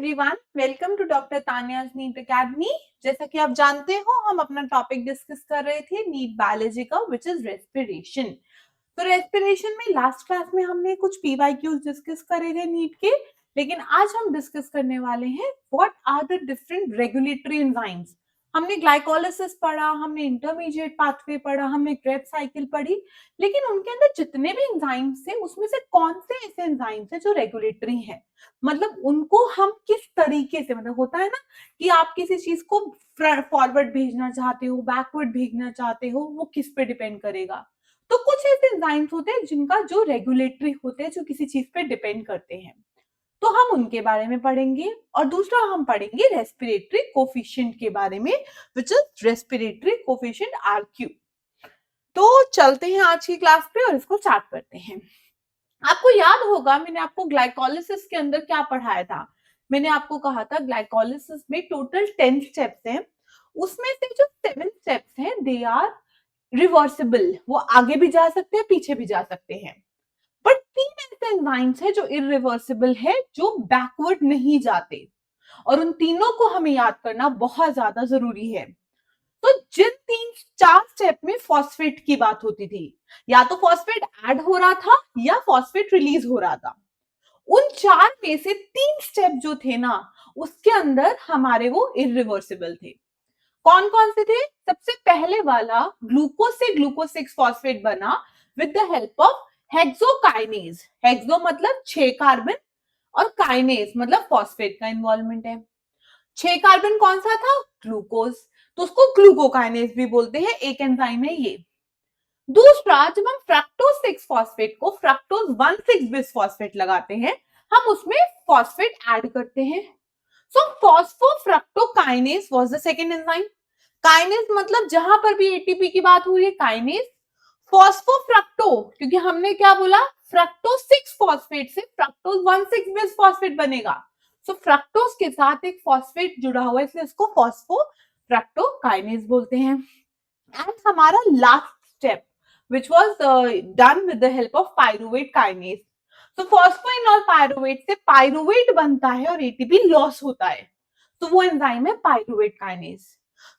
Everyone, welcome to doctor Tania's NEET academy. जैसा कि आप जानते हो, हम अपना टॉपिक डिस्कस कर रहे थे नीट बायोलॉजी का, विच इज रेस्पिरेशन। तो रेस्पिरेशन में लास्ट क्लास में हमने कुछ पीवाईक्यूज डिस्कस करे थे नीट के, लेकिन आज हम डिस्कस करने वाले हैं what are the different regulatory enzymes. हमने ग्लाइकोलाइसिस पढ़ा, हमने इंटरमीडिएट पाथवे पढ़ा, हमने क्रेब्स साइकिल पढ़ी, लेकिन उनके अंदर जितने भी एंजाइम्स थे उसमें से कौन से ऐसे एंजाइम्स हैं जो रेगुलेटरी हैं, मतलब उनको हम किस तरीके से, मतलब होता है ना कि आप किसी चीज को फॉरवर्ड भेजना चाहते हो, बैकवर्ड भेजना चाहते हो, वो किस पे डिपेंड करेगा। तो कुछ ऐसे एंजाइम्स होते हैं जिनका जो रेगुलेटरी होते हैं, जो किसी चीज पे डिपेंड करते हैं, तो हम उनके बारे में पढ़ेंगे। और दूसरा हम पढ़ेंगे रेस्पिरेटरी कोफिशिएंट के बारे में, which is respiratory coefficient RQ. तो चलते हैं आज की क्लास पे और इसको स्टार्ट करते हैं। आपको याद होगा मैंने आपको ग्लाइकोलाइसिस के अंदर क्या पढ़ाया था। मैंने आपको कहा था ग्लाइकोलाइसिस में टोटल 10 स्टेप्स हैं, उसमें से जो 7 स्टेप्स हैं दे आर रिवर्सिबल, वो आगे भी जा सकते हैं, पीछे भी जा सकते हैं। बट 3 ऐसे एंजाइम्स हैं जो इरिवर्सिबल है, जो बैकवर्ड नहीं जाते, और उन तीनों को हमें याद करना बहुत ज्यादा जरूरी है। तो जिन 3-4 स्टेप में फॉस्फेट की बात होती थी, या तो फॉस्फेट ऐड हो रहा था या फॉस्फेट रिलीज हो रहा था, उन 4 में से 3 स्टेप जो थे ना, उसके अंदर हमारे वो इरिवर्सिबल थे। कौन कौन से थे? सबसे पहले वाला, ग्लूकोज से ग्लूकोज 6 फॉस्फेट बना with the help of hexokinase. Hexo मतलब 6 कार्बन, और काइनेज मतलब फॉस्फेट का इन्वॉल्वमेंट है। 6 कार्बन कौन सा था? ग्लूकोज, तो उसको ग्लूकोकाइनेज भी बोलते हैं, एक एंजाइम है ये। दूसरा, जब हम फ्रक्टोज 6 फॉस्फेट को फ्रक्टोज 1,6 बिस फॉस्फेट लगाते हैं, हम उसमें फॉस्फेट ऐड करते हैं। So phosphofructokinase was the second enzyme. Kinase मतलब जहां पर भी एटीपी की बात हुई है काइनेज। फॉस्फोफ्रक्टो, क्योंकि हमने क्या बोला, फ्रक्टोज 6 फॉस्फेट से फ्रक्टोज 1,6 बिस फॉस्फेट बनेगा। सो फ्रक्टोज के साथ एक फॉस्फेट जुड़ा हुआ है, इसलिए इसको फॉस्फोफ्रक्टोकाइनेज बोलते हैं। एंड हमारा last step which was done with the help of pyruvate kinase. तो फॉस्फोइनॉल पायरुवेट से पायरुवेट बनता है और एटीपी लॉस होता है, तो वो एंजाइम है pyruvate kinase.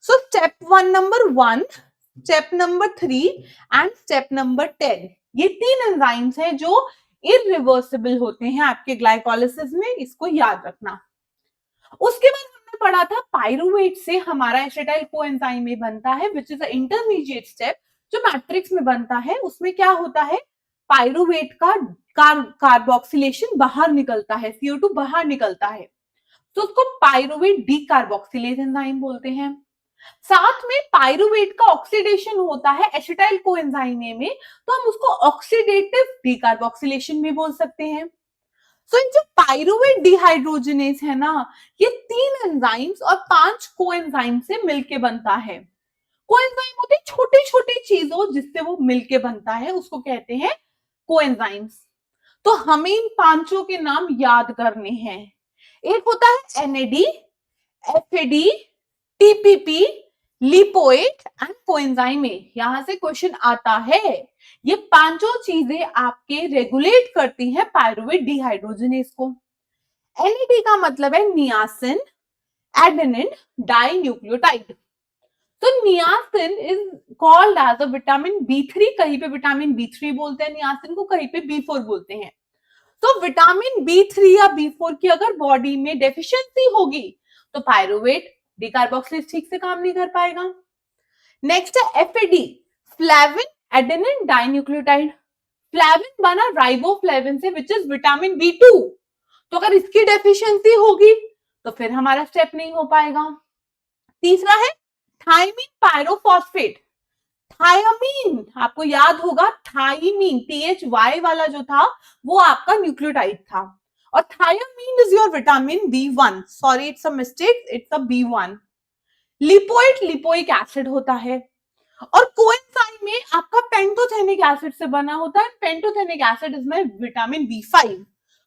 So step 1 number 1, step number 3 and step number 10, ये 3 एंजाइम्स हैं जो इरिवर्सिबल होते हैं आपके ग्लाइकोलाइसिस में, इसको याद रखना। उसके बाद हमने पढ़ा था पायरुवेट से हमारा एसिटाइल कोएंजाइम में बनता है, which is a intermediate step जो मैट्रिक्स में बनता है। उसमें क्या होता है, पायरुवेट का कार्बोक्सिलेशन बाहर निकलता है, CO2 बाहर निकलता है, तो उसको पायरुवेट डीकार्बोक्सिलेज एंजाइम बोलते हैं। साथ में पायरुवेट का ऑक्सीडेशन होता है एसिटाइल कोएंजाइम में, तो हम उसको ऑक्सीडेटिव डीकार्बोक्सिलेशन भी बोल सकते हैं। सो ये जो पायरुवेट डिहाइड्रोजनेज है ना, ये 3 एंजाइम्स और 5 कोएंजाइम से मिलके बनता है। कोएंजाइम होते हैं छोटे छोटे चीजों जिससे वो मिलके बनता है, उसको कहते हैं कोएंजाइम्स। तो हमें इन पांचों के नाम याद करने हैं। एक होता है NAD, FAD, TPP, lipoate and coenzyme. यहां से क्वेश्चन आता है, ये पांचों चीजें आपके रेगुलेट करती हैं पायरुवेट डिहाइड्रोजनेज को। NAD का मतलब है नियासिन एडेनिन डाई न्यूक्लियोटाइड। तो niacin is called as a vitamin B3, कहीं पे विटामिन B3 बोलते हैं नियासिन को, कहीं पे B4 बोलते हैं। तो विटामिन B3 या B4 की अगर बॉडी में डेफिशिएंसी होगी तो पायरुवेट डिकार्बोक्सिलेज ठीक से काम नहीं कर पाएगा। नेक्स्ट है FAD, flavin adenine dinucleotide. Flavin बना राइबोफ्लेविन से, विच इज विटामिन B2, तो अगर इसकी डेफिशिएंसी होगी तो फिर हमारा स्टेप नहीं हो पाएगा। तीसरा है थायमीन पायरोफॉस्फेट। थायमीन आपको याद होगा, थायमीन THY वाला जो था वो आपका न्यूक्लियोटाइड था, और thiamine is your vitamin B1, sorry it's a mistake, it's a B1। Lipoid lipoic acid होता है, और कोएंजाइम में आपका पेंटोथेनिक एसिड से बना होता है। पेंटोथेनिक एसिड इज में विटामिन B5।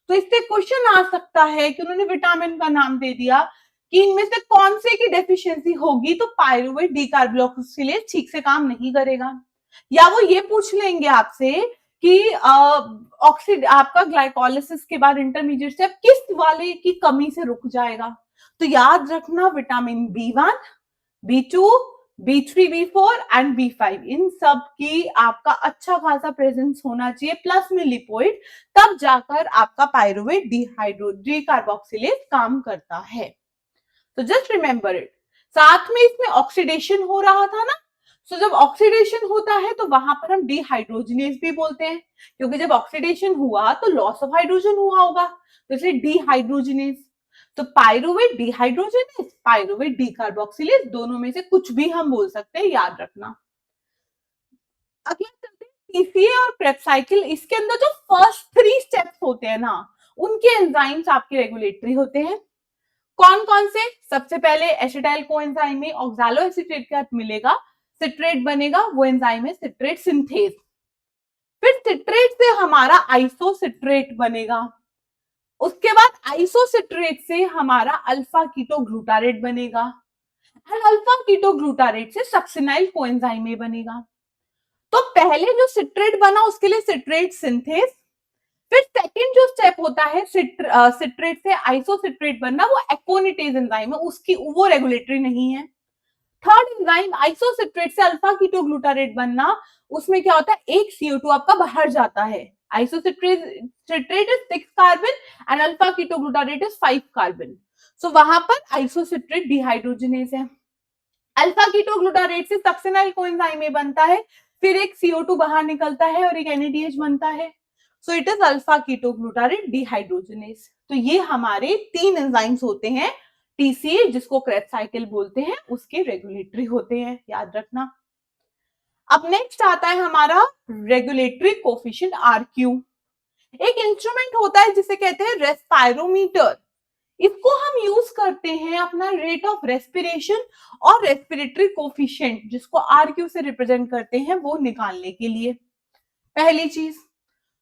तो इससे क्वेश्चन आ सकता है कि उन्होंने विटामिन का नाम दे दिया कि इनमें से कौन से की डेफिशिएंसी होगी तो पायरुवेट डीकार्बोक्सिलेज ठीक से काम नहीं करेगा। या वो ये पूछ लेंगे आपसे कि आपका ग्लाइकोलिसिस के बाद इंटरमीडिएट स्टेप किस वाले की कमी से रुक जाएगा। तो याद रखना vitamin B1, B2, B3, B4 and B5 इन सब की आपका अच्छा खासा प्रेजेंस होना चाहिए, प्लस में लिपोइड, तब जाकर आपका पायरुवेट डी कार्बोक्सिलेज काम करता है। तो जस्ट रिमेंबर इट। साथ में इसमें ऑक्सीडेशन हो रहा था ना, तो जब ऑक्सीडेशन होता है तो वहां पर हम डिहाइड्रोजनेज भी बोलते हैं, क्योंकि जब ऑक्सीडेशन हुआ तो लॉस ऑफ हाइड्रोजन हुआ होगा, तो इसलिए डिहाइड्रोजनेज। तो पायरुवेट डिहाइड्रोजनेज, पायरुवेट डिकार्बोक्सिलेज, दोनों में से कुछ भी हम बोल सकते हैं, याद रखना। अगला चलते हैं टीसीए और प्रेप साइकिल। इसके अंदर जो फर्स्ट 3 स्टेप्स होते हैं ना, उनके एंजाइम्स आपके रेगुलेटरी होते हैं। कौन कौन से? सबसे पहले एसिटाइल कोएंजाइम में ऑक्सालो एसीटेट के साथ मिलेगा, सिट्रेट बनेगा, वो एंजाइम है सिट्रेट सिंथेज। फिर सिट्रेट से हमारा आइसोसिट्रेट बनेगा, उसके बाद आइसोसिट्रेट से हमारा अल्फा कीटो ग्लूटारेट बनेगा, और अल्फा कीटो ग्लूटारेट से सक्सिनाइल कोएंजाइम बनेगा। तो पहले जो सिट्रेट बना उसके लिए सिट्रेट सिंथेज, फिर सेकंड जो स्टेप होता है सिट्रेट से आइसोसिट्रेट बनना, वो एकोनिटेज एंजाइम है, उसकी वो रेगुलेटरी नहीं है। थर्ड एंजाइम आइसोसिट्रेट से अल्फा कीटोग्लूटारेट बनना, उसमें क्या होता है, एक CO2 आपका बाहर जाता है। Isocitrate is 6 carbon and alpha ketoglutarate is 5 carbon, so वहां पर आइसोसिट्रेट डिहाइड्रोजनेज है। अल्फा कीटोग्लूटारेट से सक्सिनाइल कोएंजाइम बनता है, फिर एक CO2 बाहर निकलता है और एक NADH बनता है, so it is alpha ketoglutarate dehydrogenase. तो ये हमारे 3 एंजाइम्स होते हैं, टीसीए जिसको क्रेब्स साइकिल बोलते हैं, उसके रेगुलेटरी होते हैं, याद रखना। अब नेक्स्ट आता है हमारा रेगुलेटरी कोफिशिएंट RQ। एक इंस्ट्रूमेंट होता है जिसे कहते हैं रेस्पायरोमीटर। इसको हम यूज करते हैं अपना रेट ऑफ रेस्पिरेशन और रेस्पिरेटरी कोफिशिएंट, जिसको RQ से रिप्रेजेंट करते हैं, वो निकालने के लिए, पहली चीज।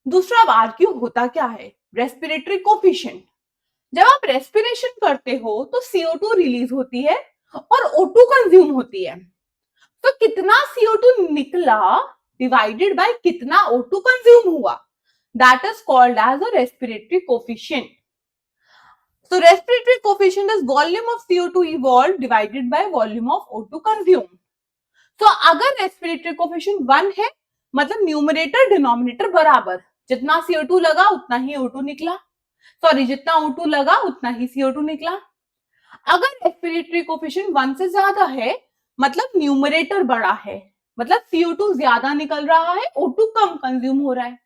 दूसरा, अब RQ होता क्या है? Respiratory coefficient. जब आप रेस्पिरेशन करते हो तो CO2 रिलीज होती है और O2 कंज्यूम होती है, तो कितना CO2 निकला डिवाइडेड बाय कितना O2 कंज्यूम हुआ, that is called as a respiratory coefficient. So respiratory coefficient is volume of CO2 evolved divided by volume of O2 consumed. तो अगर रेस्पिरेटरी कोफिशिएंट 1 है, मतलब न्यूमरेटर डिनोमिनेटर बराबर, जितना CO2 लगा उतना ही O2 निकला, सॉरी जितना O2 लगा उतना ही CO2 निकला। अगर रेस्पिरेटरी कोफिशिएंट 1 से ज्यादा है, मतलब न्यूमरेटर बड़ा है, मतलब CO2 ज्यादा निकल रहा है, O2 कम कंज्यूम हो रहा है।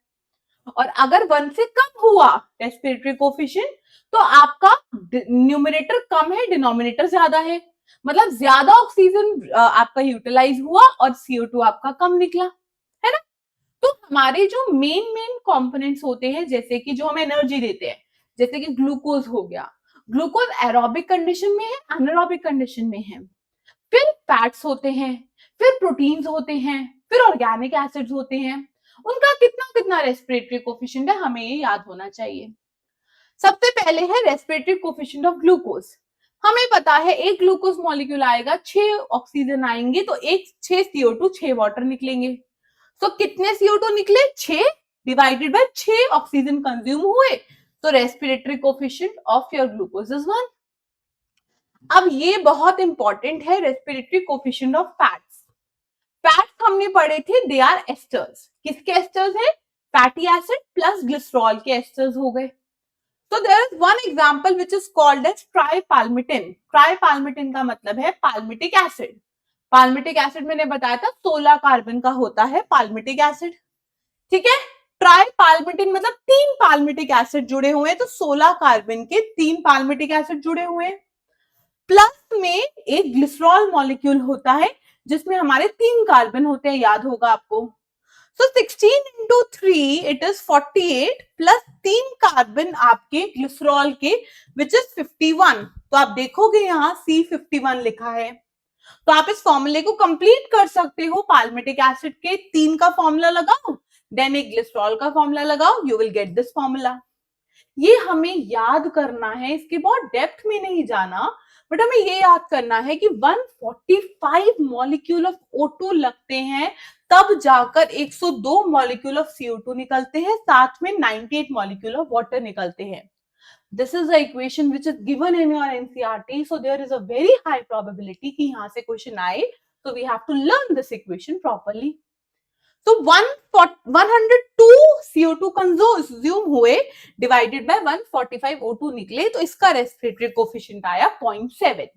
और अगर 1 से कम हुआ रेस्पिरेटरी कोफिशिएंट, तो आपका न्यूमरेटर कम है, डिनोमिनेटर ज्यादा है, मतलब ज्यादा ऑक्सीजन आपका यूटिलाइज हुआ और CO2 आपका कम निकला, है ना। तो हमारे जो मेन कंपोनेंट्स होते हैं, जैसे कि जो हमें एनर्जी देते हैं, जैसे कि ग्लूकोज हो गया, ग्लूकोज एरोबिक कंडीशन में है, एनारोबिक कंडीशन में है। फिर फैट्स होते हैं, फिर प्रोटीन्स होते हैं, फिर ऑर्गेनिक एसिड्स होते हैं, उनका कितना कितना रेस्पिरेटरी कोफिशिएंट है, हमें ये याद होना चाहिए। सबसे पहले है रेस्पिरेटरी कोफिशिएंट ऑफ ग्लूकोज। हमें पता है एक ग्लूकोज मॉलिक्यूल आएगा, 6 ऑक्सीजन आएंगे, तो एक 6 CO2 6 वाटर निकलेंगे। तो कितने CO2 निकले? 6 डिवाइडेड बाय 6 ऑक्सीजन कंज्यूम हुए, तो respiratory coefficient of your glucose is 1। अब ये बहुत इंपॉर्टेंट है, respiratory coefficient of fats. Fats हमने पढ़े थे, दे आर एस्टर्स। किसके एस्टर्स है? फैटी एसिड प्लस ग्लिसरॉल के एस्टर्स हो गए। तो there is one example which is called as tripalmitin. Tripalmitin का मतलब है पाल्मिटिक एसिड। पाल्मिटिक एसिड मैंने बताया था 16 कार्बन का होता है पाल्मिटिक एसिड, ठीक है। ट्राइपाल्मिटिन मतलब 3 पाल्मिटिक एसिड जुड़े हुए हैं, तो 16 कार्बन के 3 पाल्मिटिक एसिड जुड़े हुए हैं। प्लस में एक ग्लिसरॉल मॉलिक्यूल होता है जिसमें हमारे 3 कार्बन होते हैं, याद होगा आपको। So 16 into 3 it is 48 plus 3 carbon आपके ग्लिसरॉल के which is 51। तो आप देखोगे यहाँ C51 लिखा है, तो आप इस फॉर्मूले को कंप्लीट कर सकते हो। पाल्मिटिक एसिड के 3 का फॉर्मूला लगाओ, देन एक ग्लिसरॉल का फॉर्मूला लगाओ, you will get this formula. ये हमें याद करना है, इसके बहुत डेप्थ में नहीं जाना, बट हमें ये याद करना है कि 145 मॉलिक्यूल ऑफ O2 लगते हैं, तब जाकर 102 मॉलिक्यूल ऑफ CO2 निकलते हैं, साथ में 98 मॉलिक्यूल ऑफ वाटर निकलते हैं. This is the equation which is given in your NCERT, so there is a very high probability कि यहाँ से क्वेश्चन आए, so we have to learn this equation properly. तो 102 CO2 कंज्यूम हुए divided by 145 O2 निकले, तो इसका respiratory coefficient आया 0.7.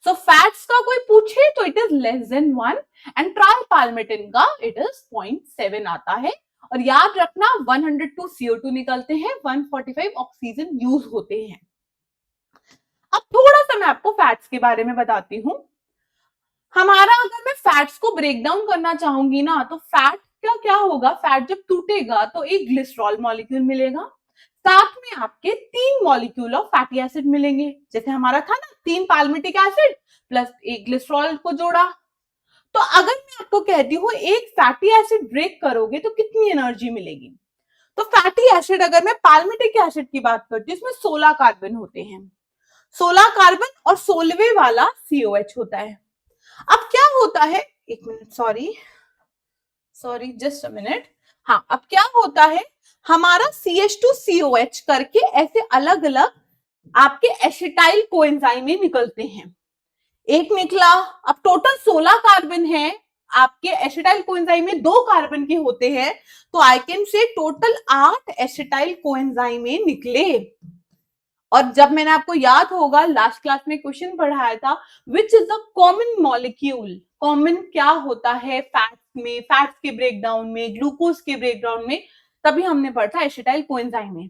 सो फैट्स का कोई पूछे तो it is less than 1 and tripalmitin का इट इज 0.7 आता है. और याद रखना 102 CO2 निकलते हैं, 145 ऑक्सीजन यूज होते हैं. अब थोड़ा सा मैं आपको फैट्स के बारे में बताती हूँ. हमारा अगर मैं फैट्स को ब्रेक डाउन करना चाहूंगी ना, तो फैट का क्या होगा, फैट जब टूटेगा तो एक ग्लिसरॉल मॉलिक्यूल मिलेगा, साथ में आपके 3 मॉलिक्यूल ऑफ फैटी एसिड मिलेंगे, जैसे हमारा था ना 3 पाल्मिटिक एसिड प्लस एक ग्लिसरॉल को जोड़ा. तो अगर मैं आपको कहती हूँ एक फैटी एसिड ब्रेक करोगे तो कितनी एनर्जी मिलेगी, तो फैटी एसिड अगर मैं पाल्मिटिक एसिड की बात करती हूँ, इसमें 16 कार्बन होते हैं, 16 कार्बन और 16वें वाला COH होता है. अब क्या होता है, एक minute, sorry just a minute. हाँ, अब क्या होता है, हमारा CH2COH करके ऐसे अलग अलग आपके एसिटाइल कोएंजाइम में निकलते हैं. एक निकला, अब टोटल 16 कार्बन है, आपके एसिटाइल कोएंजाइम में 2 कार्बन के होते हैं, तो I can say total 8 acetyl coenzyme में निकले. और जब मैंने आपको याद होगा लास्ट क्लास में क्वेश्चन पढ़ाया था which is the common molecule, common क्या होता है फैट्स में, फैट्स के ब्रेकडाउन में, ग्लूकोज के ब्रेकडाउन में, तभी हमने पढ़ा एसिटाइल कोएंजाइम में.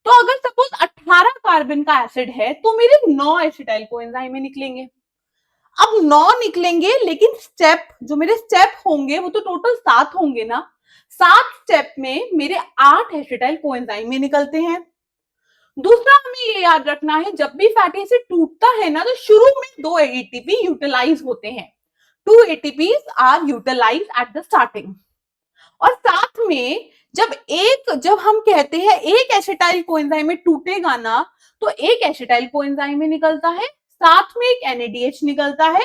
तो अगर सपोज 18 कार्बन का एसिड है तो मेरे 9 एसिटाइल कोएंजाइम में निकलेंगे. अब 9 निकलेंगे, लेकिन स्टेप जो मेरे स्टेप होंगे वो तो टोटल 7 होंगे ना, 7 स्टेप में मेरे 8 एसिटाइल कोएंजाइम में निकलते हैं. दूसरा हमें ये याद रखना है, जब भी फैटी एसिड टूटता है ना, तो शुरू में 2 ATP यूटिलाइज होते हैं, 2 ATPs are utilize at the starting. और साथ में जब हम कहते हैं एक एसिटाइल कोएंजाइम में टूटेगा ना, तो एक एसिटाइल कोएंजाइम में निकलता है, साथ में एक NADH निकलता है,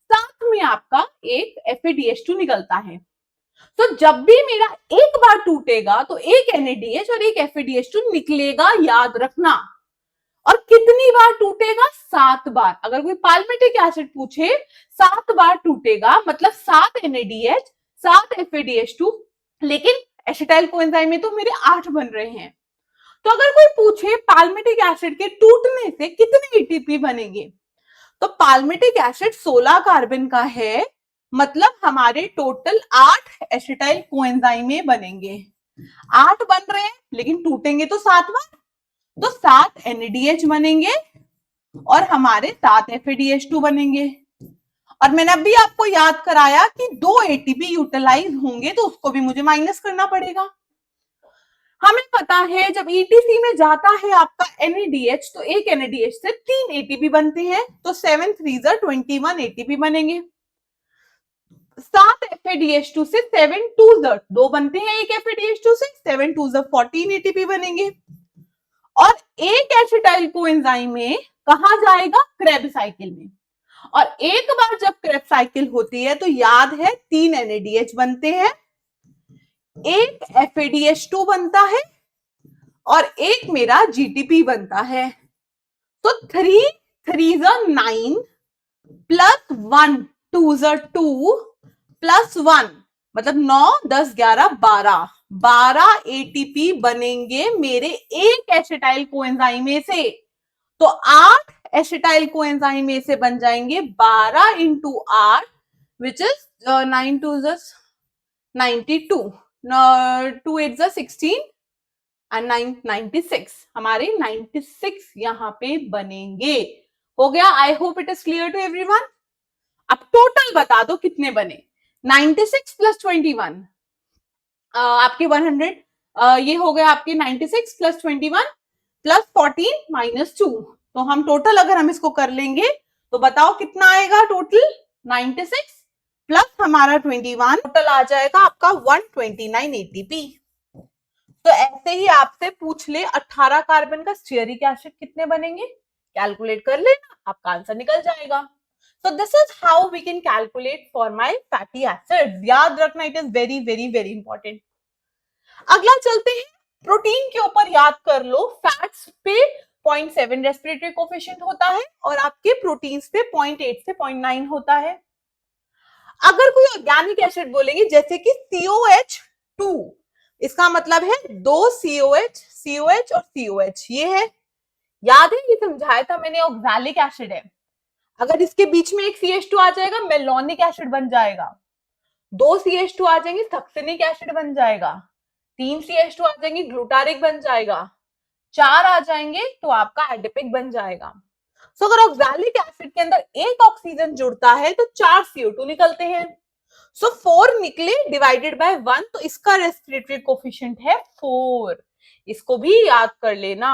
साथ में आपका एक FADH2 निकलता है. तो जब भी मेरा एक बार टूटेगा तो एक NADH और एक FADH2 निकलेगा, याद रखना. और कितनी बार टूटेगा, 7 बार. अगर कोई पाल्मिटिक एसिड पूछे 7 बार टूटेगा, मतलब 7 NADH 7 FADH2, लेकिन एसिटाइल कोएंजाइम में तो मेरे 8 बन रहे हैं. तो अगर कोई पूछे पाल्मिटिक एसिड के टूटने से कितने ATP बनेंगे, तो पाल्मिटिक एसिड 16 कार्बन का है, मतलब हमारे टोटल 8 एसिटाइल कोएंजाइम में बनेंगे. 8 बन रहे हैं लेकिन टूटेंगे तो 7 बार, तो 7 NADH बनेंगे और हमारे 7 FADH2 बनेंगे. और मैंने अभी आपको याद कराया कि 2 ATP यूटिलाइज होंगे, तो उसको भी मुझे माइनस करना पड़ेगा. हमें पता है जब ETC में जाता है आपका NADH, तो एक NADH से 3 ATP बनते हैं, तो 7 3 21 ATP बनेंगे. 7 FADH2 से 7 2 2 बनते हैं, एक FADH2 से 7 2 14 ATP बनेंगे. और एक एसिटाइल कोएंजाइम में कहा जाएगा, क्रेब्स साइकिल में. और एक बार जब क्रेब्स साइकिल होती है तो याद है 3 NADH बनते हैं, एक FADH2 बनता है और एक मेरा GTP बनता है. तो 3 3 9 प्लस 1 2 2 प्लस 1, मतलब 9 10 11 12 ATP बनेंगे मेरे एक एसिटाइल कोएंजाइम में से. तो 8 एसिटाइल कोएंजाइम में से बन जाएंगे 12 इंटू 8 विच इज 9 2 92, 2 8 16 एंड 9 96. हमारे 96 यहाँ पे बनेंगे. हो गया, I hope it is clear to everyone. अब टोटल बता दो कितने बने. 96 प्लस 21 आपके 100, ये हो गया आपके 96 प्लस 21 प्लस 14 माइनस 2. तो हम टोटल अगर हम इसको कर लेंगे तो बताओ कितना आएगा टोटल. 96 प्लस हमारा 21, टोटल आ जाएगा आपका 129 ATP. तो ऐसे ही आपसे पूछ ले 18 कार्बन का स्टीयरिक एसिड कितने बनेंगे, कैलकुलेट कर लेना, आपका आंसर निकल जाएगा। So this is how we can calculate for my fatty acids. याद रखना, it is very very very important. अगला चलते हैं प्रोटीन के ऊपर। याद कर लो, फैट्स पे 0.7 रेस्पिरेटरी कोफिशिएंट होता है और आपके प्रोटीन्स पे 0.8 से 0.9 होता है। अगर कोई ऑर्गेनिक एसिड बोलेंगे जैसे कि COH2, इसका मतलब है 2 COH, COH और COH, ये है, याद है, ये समझाया था मैंने, ऑक्सैलिक एसिड है। अगर इसके बीच में एक CH2 आ जाएगा, मेलोनिक एसिड बन जाएगा। 2 CH2 आ जाएंगे, सक्सिनिक एसिड बन जाएगा। 3 CH2 आ जाएंगे, ग्लूटारिक बन जाएगा। 4 आ जाएंगे तो आपका एडिपिक बन जाएगा। सो अगर ऑक्सैलिक एसिड के अंदर एक ऑक्सीजन जुड़ता है तो 4 CO2 निकलते हैं। सो 4 निकले डिवाइडेड बाय 1, तो इसका रेस्पिरेटरी कोफिशिएंट है 4। इसको भी याद कर लेना।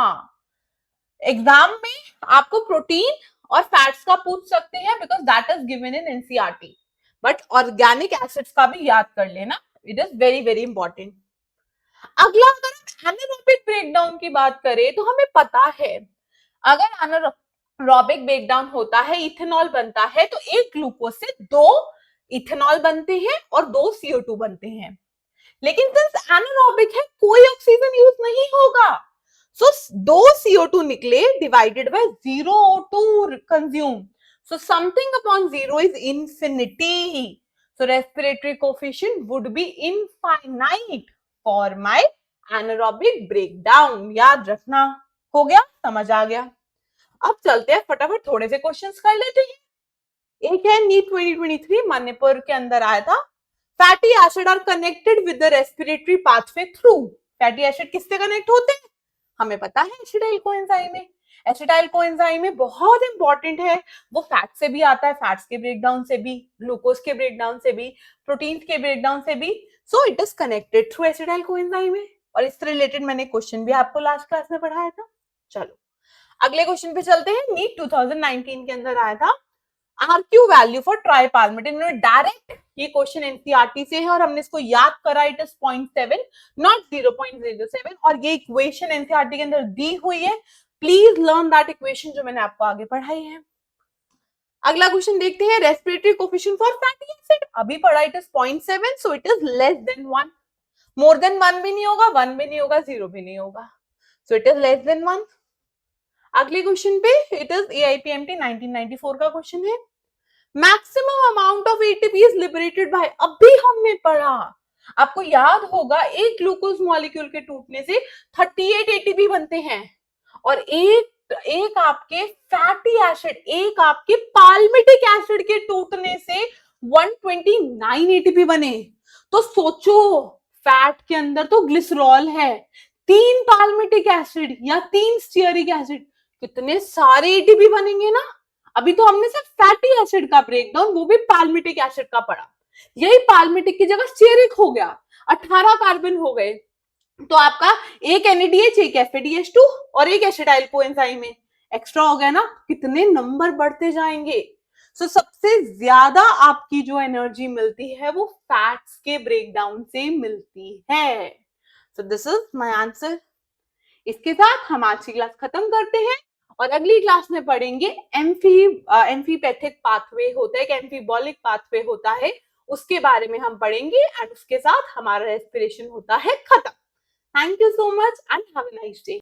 एग्जाम में आपको प्रोटीन और फैट्स का पूछ सकते हैं because that is given in NCERT, but organic acids का भी याद कर लेना, it is very very important. अगला, अगर हम एनारोबिक ब्रेकडाउन की बात करें तो हमें पता है अगर एनारोबिक ब्रेकडाउन होता है, इथेनॉल बनता है, तो एक ग्लूकोज से 2 इथेनॉल बनते हैं और 2 CO2 बनते हैं। लेकिन सिंस एनारोबिक है, कोई ऑक्सीजन यूज नहीं होगा, सो 2 CO2 निकले divided by 0 O2 consume, so something upon 0 is infinity, so respiratory coefficient would be infinite for my anaerobic breakdown. याद रखना। हो गया, समझ आ गया। अब चलते हैं फटाफट थोड़े से क्वेश्चंस कर लेते हैं। एक है नीट 2023 मणिपुर के अंदर आया था, fatty acid are connected with the respiratory pathway through. Fatty acid किससे कनेक्ट होते हैं, हमें पता है एसिटाइल कोएंजाइम में। एसिटाइल कोएंजाइम में बहुत इंपॉर्टेंट है, वो फैट से भी आता है, फैट्स के ब्रेकडाउन से भी, ग्लूकोज के ब्रेकडाउन से भी, प्रोटीन के ब्रेकडाउन से भी, so it is connected through acetyl coenzyme में। और इससे रिलेटेड मैंने क्वेश्चन भी आपको लास्ट क्लास में पढ़ाया था। चलो अगले क्वेश्चन पे चलते हैं। नीट 2019 के अंदर आया था, आरक्यू वैल्यू फॉर ट्राइपाल्मिटिन। इन्होंने डायरेक्ट ये क्वेश्चन एनसीईआरटी से है और हमने इसको याद करा, इट इज 0.7 नॉट 0.07, और ये इक्वेशन एनसीईआरटी के अंदर दी हुई है। प्लीज लर्न दैट इक्वेशन जो मैंने आपको आगे पढ़ाई है। अगला क्वेश्चन देखते हैं, respiratory coefficient for fatty acid, अभी पढ़ा, it is 0.7, so it is less than 1। More than 1 भी नहीं होगा, 1 भी नहीं होगा, 0 भी नहीं होगा, so it is less than 1। अगले क्वेश्चन पे, इट इज AIPMT 1994 का क्वेश्चन है, maximum amount of ATP is liberated bye, अभी हमने पढ़ा, आपको याद होगा, एक ग्लूकोज मॉलिक्यूल के टूटने से 38 एटीपी बनते हैं और एक आपके फैटी एसिड, एक आपके पाल्मिटिक एसिड के टूटने से 129 एटीपी बने। तो सोचो, फैट के अंदर तो ग्लिसरॉल है, 3 पाल्मिटिक एसिड या 3 स्टीयरिक एसिड, कितने सारे एटीपी बनेंगे ना। अभी तो हमने सिर्फ फैटी एसिड का ब्रेकडाउन, वो भी पाल्मिटिक एसिड का पढ़ा, यही पाल्मिटिक की जगह स्टीयरिक हो गया, 18 कार्बन हो गए, तो आपका एक NADH, एक FADH2 और एक एसिटाइल कोएंजाइम में एक्स्ट्रा हो गया ना, कितने नंबर बढ़ते जाएंगे। सो सबसे ज्यादा आपकी जो एनर्जी मिलती है वो फैट्स के ब्रेकडाउन से मिलती है। So this is my answer. इसके साथ हम आज की क्लास खत्म करते हैं और अगली क्लास में पढ़ेंगे एम्फीपैथिक पाथवे होता है, एक एम्फीबॉलिक पाथवे होता है, उसके बारे में हम पढ़ेंगे एंड उसके साथ हमारा रेस्पिरेशन होता है खत्म। Thank you so much and have a nice day.